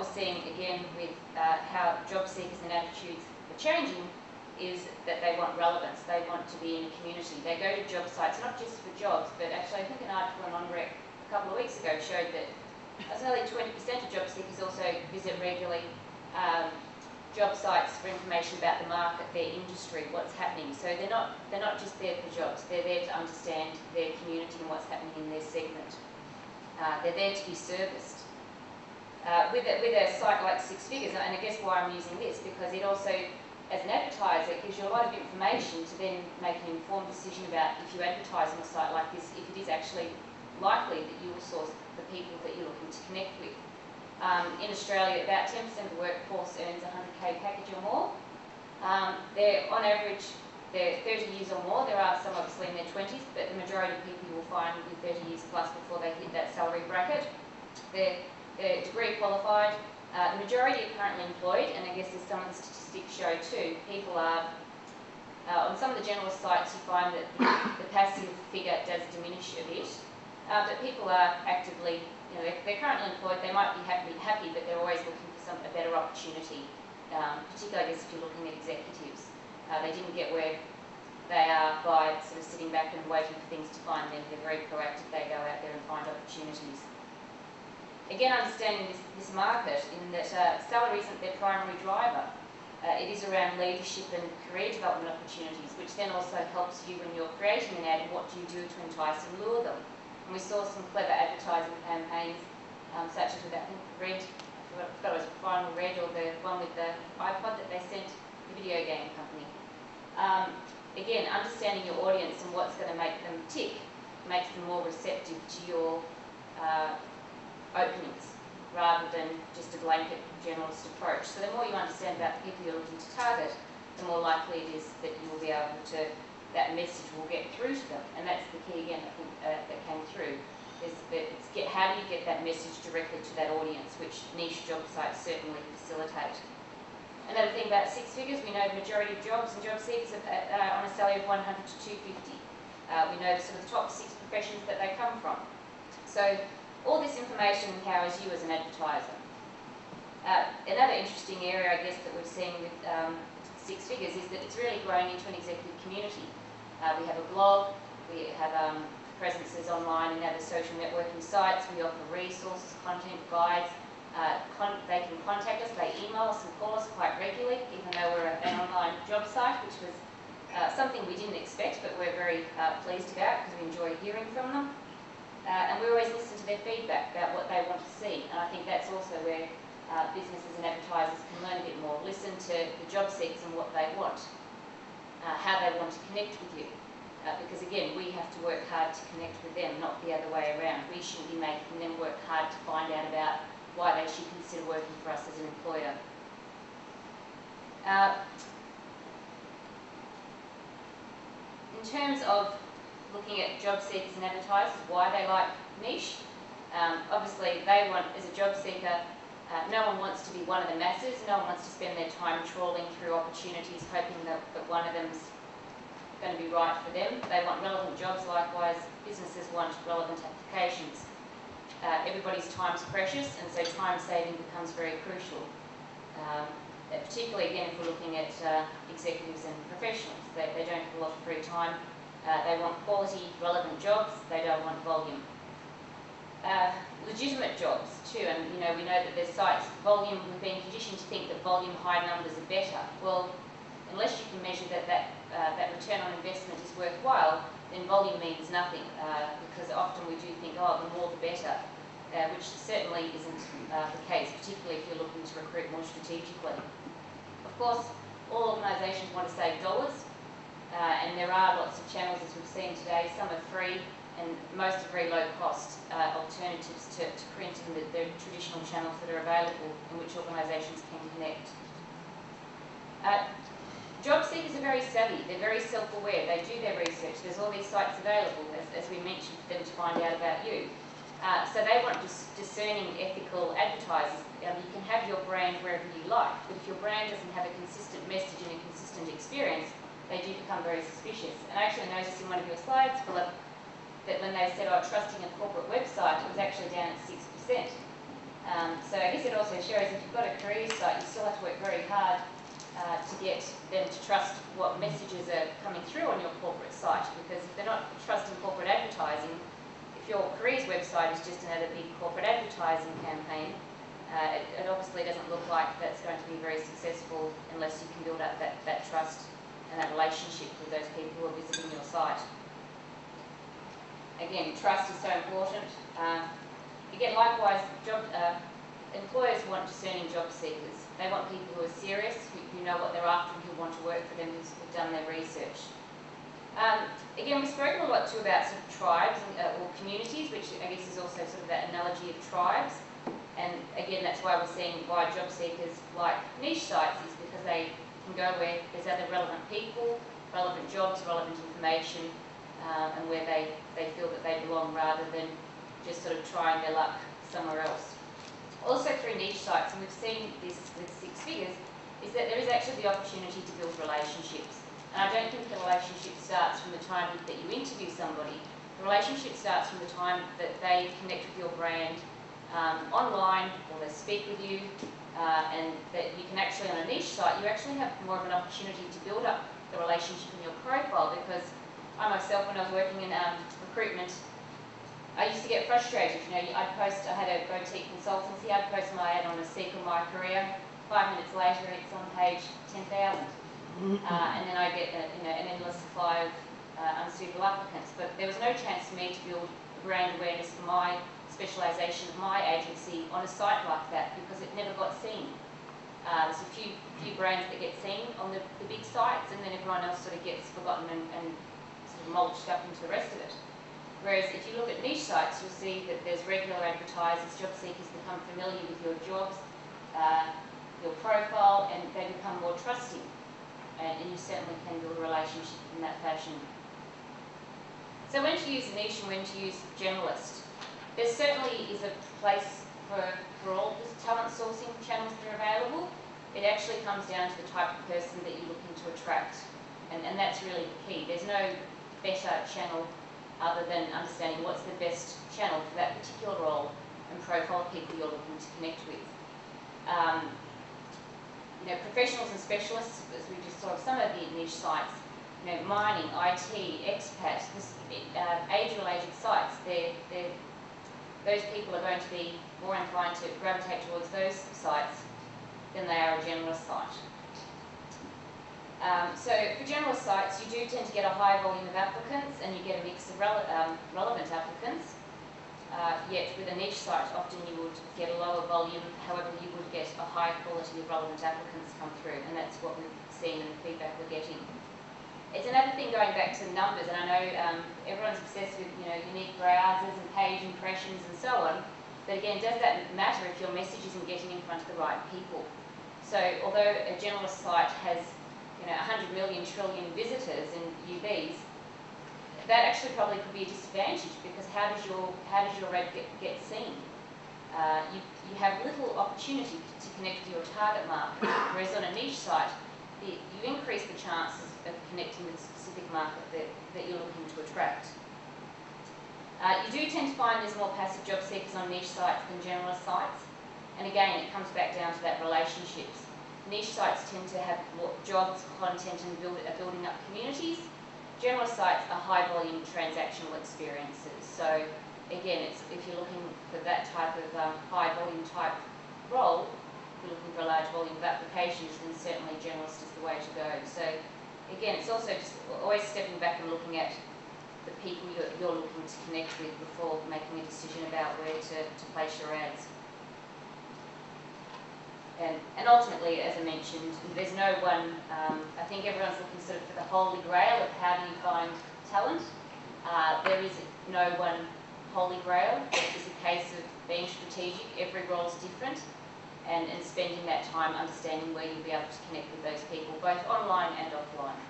what we're seeing again with how job seekers and attitudes are changing is that they want relevance. They want to be in a community. They go to job sites not just for jobs, but actually I think an article on OnRec a couple of weeks ago showed that nearly 20% of job seekers also visit regularly job sites for information about the market, their industry, what's happening. So they're not just there for jobs. They're there to understand their community and what's happening in their segment. They're there to be serviced. With a site like Six Figures, and I guess why I'm using this, because it also, as an advertiser, it gives you a lot of information to then make an informed decision about if you advertise on a site like this, if it is actually likely that you will source the people that you're looking to connect with. In Australia, about 10% of the workforce earns a 100k package or more. They're, on average, they're 30 years or more. There are some obviously in their 20s, but the majority of people you will find will be 30 years plus before they hit that salary bracket. They're degree qualified. The majority are currently employed, and I guess as some of the statistics show too, people are, on some of the generalist sites you find that the passive figure does diminish a bit, but people are actively, they're currently employed, they might be happy, but they're always looking for a better opportunity, particularly I guess if you're looking at executives. They didn't get where they are by sort of sitting back and waiting for things to find them. They're very proactive, they go out there and find opportunities. Again, understanding this market in that salary isn't their primary driver. It is around leadership and career development opportunities, which then also helps you when you're creating an ad, what do you do to entice and lure them. And we saw some clever advertising campaigns, such as with, I think, Red, I forgot it was Final Red, or the one with the iPod that they sent, the video game company. Again, understanding your audience and what's going to make them tick makes them more receptive to your openings, rather than just a blanket generalist approach. So the more you understand about the people you're looking to target, the more likely it is that you will be able to, that message will get through to them. And that's the key again, I think, that came through, is that how do you get that message directly to that audience, which niche job sites certainly facilitate. Another thing about Six Figures, we know the majority of jobs and job seekers are on a salary of 100 to 250. We know the sort of top 6 professions that they come from. So all this information empowers you as an advertiser. Another interesting area, I guess, that we've seen with Six Figures is that it's really growing into an executive community. We have a blog, we have presences online and other social networking sites, we offer resources, content, guides. They can contact us, they email us and call us quite regularly, even though we're an online job site, which was something we didn't expect, but we're very pleased about because we enjoy hearing from them. And we always listen to their feedback about what they want to see, and I think that's also where businesses and advertisers can learn a bit more. Listen to the job seekers and what they want, how they want to connect with you. Because again, we have to work hard to connect with them, not the other way around. We shouldn't be making them work hard to find out about why they should consider working for us as an employer. In terms of looking at job seekers and advertisers, why they like niche, obviously they want, as a job seeker, no one wants to be one of the masses, no one wants to spend their time trawling through opportunities hoping that one of them's going to be right for them. They want relevant jobs, likewise businesses want relevant applications. Everybody's time's precious, and so time saving becomes very crucial. Particularly again if we're looking at executives and professionals, they don't have a lot of free time. They want quality, relevant jobs, they don't want volume. Legitimate jobs too, and we know that there's sites, volume, we've been conditioned to think that volume, high numbers are better. Well, unless you can measure that return on investment is worthwhile, then volume means nothing, because often we do think, oh, the more the better, which certainly isn't the case, particularly if you're looking to recruit more strategically. Of course, all organisations want to save dollars, and there are lots of channels, as we've seen today. Some are free, and most are very low-cost alternatives to print and the traditional channels that are available in which organisations can connect. Job seekers are very savvy, they're very self-aware, they do their research, there's all these sites available, as we mentioned, for them to find out about you. So they want discerning, ethical advertisers. You can have your brand wherever you like, but if your brand doesn't have a consistent message and a consistent experience, they do become very suspicious. And I actually noticed in one of your slides, Philip, that when they said, oh, trusting a corporate website, it was actually down at 6%. So I guess it also shows if you've got a career site, you still have to work very hard to get them to trust what messages are coming through on your corporate site, because if they're not trusting corporate advertising, if your careers website is just another big corporate advertising campaign, it obviously doesn't look like that's going to be very successful unless you can build up that trust and that relationship with those people who are visiting your site. Again, trust is so important. Again, likewise, employers want discerning job seekers. They want people who are serious, who know what they're after and who want to work for them, who've done their research. Again, we've spoken a lot too about sort of tribes or communities, which I guess is also sort of that analogy of tribes. And again, that's why we're seeing why job seekers like niche sites, is because they can go where there's other relevant people, relevant jobs, relevant information, and where they feel that they belong, rather than just sort of trying their luck somewhere else. Also through niche sites, and we've seen this with Six Figures, is that there is actually the opportunity to build relationships. And I don't think the relationship starts from the time that you interview somebody. The relationship starts from the time that they connect with your brand online, or they speak with you, and that you can actually, on a niche site, you actually have more of an opportunity to build up the relationship in your profile, because I myself, when I was working in recruitment, I used to get frustrated. You know, I had a boutique consultancy, I'd post my ad on a Seek or My Career, 5 minutes later it's on page 10,000. And then I get an endless supply of unsuitable applicants. But there was no chance for me to build brand awareness for my specialisation of my agency on a site like that, because it never got seen. There's a few brands that get seen on the big sites, and then everyone else sort of gets forgotten and sort of mulched up into the rest of it. Whereas if you look at niche sites, you'll see that there's regular advertisers, job seekers become familiar with your jobs, your profile, and they become more trusting. And you certainly can build a relationship in that fashion. So when to use niche and when to use generalist? There certainly is a place for all the talent sourcing channels that are available. It actually comes down to the type of person that you're looking to attract. And that's really the key. There's no better channel other than understanding what's the best channel for that particular role and profile of people you're looking to connect with. You know, professionals and specialists, as we just saw some of the niche sites, you know, mining, IT, expat, age-related sites, those people are going to be more inclined to gravitate towards those sites than they are a generalist site. So for generalist sites, you do tend to get a high volume of applicants, and you get a mix of relevant applicants. Yet with a niche site, often you would get a lower volume, however you would get a high quality of relevant applicants come through, and that's what we've seen in the feedback we're getting. It's another thing going back to numbers, and I know everyone's obsessed with, you know, unique browsers and page impressions and so on, but again, does that matter if your message isn't getting in front of the right people? So although a generalist site has, you know, 100 million trillion visitors and UVs, that actually probably could be a disadvantage, because how does your ad get seen? You have little opportunity to connect with your target market, whereas on a niche site, you increase the chances of connecting with a specific market that you're looking to attract. You do tend to find there's more passive job seekers on niche sites than generalist sites, and again, it comes back down to that relationships. Niche sites tend to have more jobs, content, and building up communities. Generalist sites are high volume transactional experiences. So again, if you're looking for that type of high volume type role, if you're looking for a large volume of applications, then certainly generalist is the way to go. So again, it's also just always stepping back and looking at the people you're looking to connect with before making a decision about where to place your ads. And ultimately, as I mentioned, there's no one, I think everyone's looking sort of for the holy grail of how do you find talent. There is no one holy grail. It's a case of being strategic. Every role is different, and spending that time understanding where you'll be able to connect with those people, both online and offline.